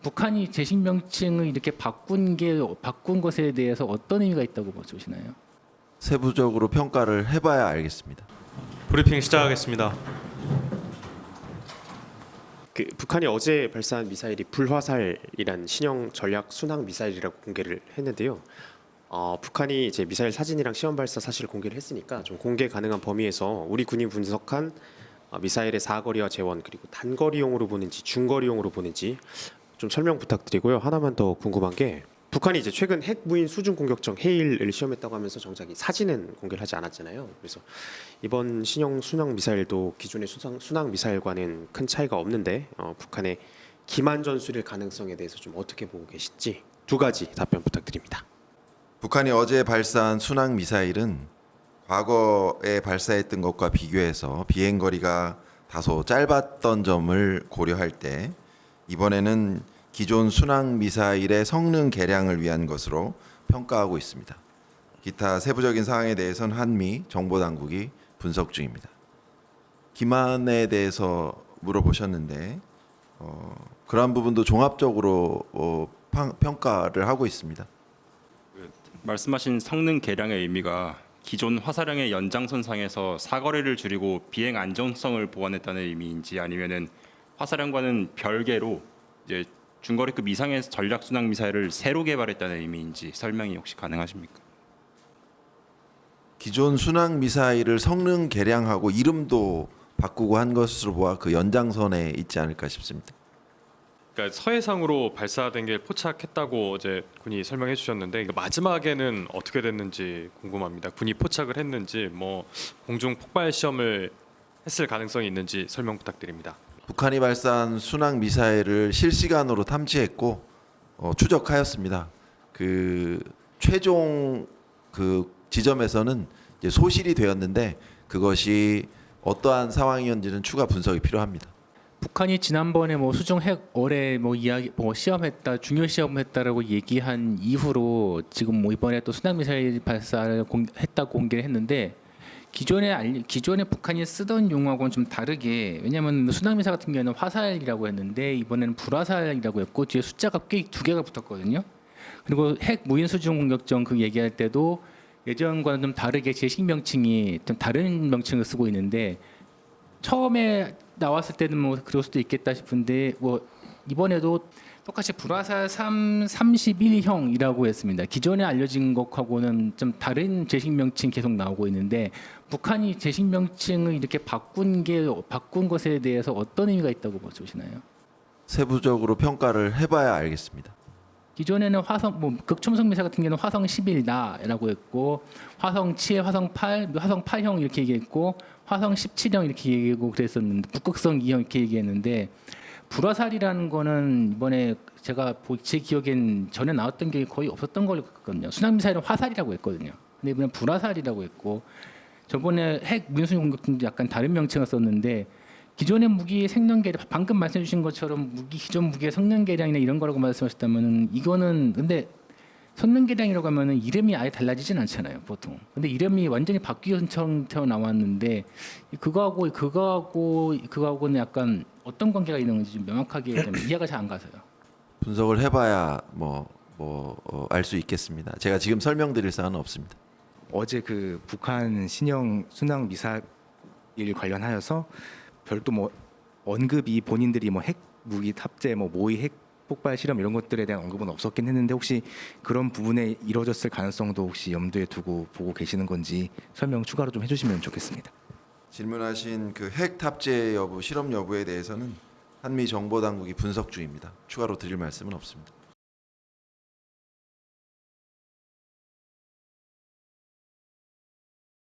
북한이 재식 명칭을 이렇게 바꾼 것에 대해서 어떤 의미가 있다고 보시나요? 세부적으로 평가를 해봐야 알겠습니다. 브리핑 시작하겠습니다. 북한이 어제 발사한 미사일이 불화살이란 신형 전략 순항 미사일이라고 공개를 했는데요. 북한이 이제 미사일 사진이랑 시험 발사 사실을 공개를 했으니까 좀 공개 가능한 범위에서 우리 군이 분석한 미사일의 사거리와 재원 그리고 단거리용으로 보는지 중거리용으로 보는지 좀 설명 부탁드리고요. 하나만 더 궁금한 게 북한이 이제 최근 핵 무인 수중 공격정 헤일을 시험했다고 하면서 정작 이 사진은 공개를 하지 않았잖아요. 그래서 이번 신형 순항 미사일도 기존의 순항 미사일과는 큰 차이가 없는데 북한의 기만 전술일 가능성에 대해서 좀 어떻게 보고 계신지 두 가지 답변 부탁드립니다. 북한이 어제 발사한 순항 미사일은 과거에 발사했던 것과 비교해서 비행거리가 다소 짧았던 점을 고려할 때 이번에는 기존 순항 미사일의 성능 개량을 위한 것으로 평가하고 있습니다. 기타 세부적인 사항에 대해서는 한미 정보당국이 분석 중입니다. 기만에 대해서 물어보셨는데 그러한 부분도 종합적으로 평가를 하고 있습니다. 말씀하신 성능 개량의 의미가 기존 화살형의 연장선상에서 사거리를 줄이고 비행 안정성을 보완했다는 의미인지 아니면은 화살형과는 별개로 이제 중거리급 이상의 전략 순항 미사일을 새로 개발했다는 의미인지 설명이 혹시 가능하십니까? 기존 순항 미사일을 성능 개량하고 이름도 바꾸고 한 것으로 보아 그 연장선에 있지 않을까 싶습니다. 그러니까 서해상으로 발사된 게 포착했다고 어제 군이 설명해 주셨는데 마지막에는 어떻게 됐는지 궁금합니다. 군이 포착을 했는지 뭐 공중 폭발 시험을 했을 가능성이 있는지 설명 부탁드립니다. 북한이 발사한 순항 미사일을 실시간으로 탐지했고 추적하였습니다. 그 최종 그 지점에서는 이제 소실이 되었는데 그것이 어떠한 상황이었는지는 추가 분석이 필요합니다. 북한이 지난번에 뭐 수중 핵 어뢰 뭐 이야기 뭐 시험했다 중요 시험했다라고 얘기한 이후로 지금 뭐 이번에 또 순항 미사일 발사를 했다고 공개를 했는데 기존에 북한이 쓰던 용어하고는 좀 다르게 왜냐하면 순항 미사일 같은 경우에는 화살이라고 했는데 이번에는 불화살이라고 했고 뒤에 숫자가 꽤 두 개가 붙었거든요. 그리고 핵 무인 수중 공격정 그 얘기할 때도 예전과는 좀 다르게 제식 명칭이 좀 다른 명칭을 쓰고 있는데 처음에 나왔을 때는 뭐 그럴 수도 있겠다 싶은데 뭐 이번에도 똑같이 불화살 31형이라고 했습니다. 기존에 알려진 것하고는 좀 다른 제식 명칭 계속 나오고 있는데 북한이 제식 명칭을 이렇게 바꾼 것에 대해서 어떤 의미가 있다고 보시나요? 세부적으로 평가를 해봐야 알겠습니다. 기존에는 화성 뭐 극초음속 미사일 같은 경우는 화성 11다라고 했고 화성 7, 화성 8, 화성 8형 이렇게 얘기했고 화성 17형 이렇게 얘기하고 그랬었는데 북극성 2형 이렇게 얘기했는데 불화살이라는 거는 이번에 제 기억엔 전에 나왔던 게 거의 없었던 걸로 같거든요. 순항 미사일은 화살이라고 했거든요. 근데 이번에 불화살이라고 했고 저번에 핵 무인수중 공격도 약간 다른 명칭을 썼는데 기존의 무기 성능 개량 방금 말씀해 주신 것처럼 기존 무기의 성능 개량이나 이런 거라고 말씀하셨다면은 이거는 근데 성능 개량이라고 하면은 이름이 아예 달라지진 않잖아요, 보통. 근데 이름이 완전히 바뀌는 형태로 나왔는데 그거하고는 약간 어떤 관계가 있는 건지 좀 명확하게 좀 이해가 잘 안 가서요. 분석을 해봐야 알 수 있겠습니다. 제가 지금 설명드릴 사안은 없습니다. 어제 그 북한 신형 순항 미사일 관련하여서 별도 뭐 언급이 본인들이 뭐 핵 무기 탑재 뭐 모의 핵 폭발 실험 이런 것들에 대한 언급은 없었긴 했는데 혹시 그런 부분에 이루어졌을 가능성도 혹시 염두에 두고 보고 계시는 건지 설명 추가로 좀 해주시면 좋겠습니다. 질문하신 그 핵 탑재 여부, 실험 여부에 대해서는 한미 정보당국이 분석 중입니다. 추가로 드릴 말씀은 없습니다.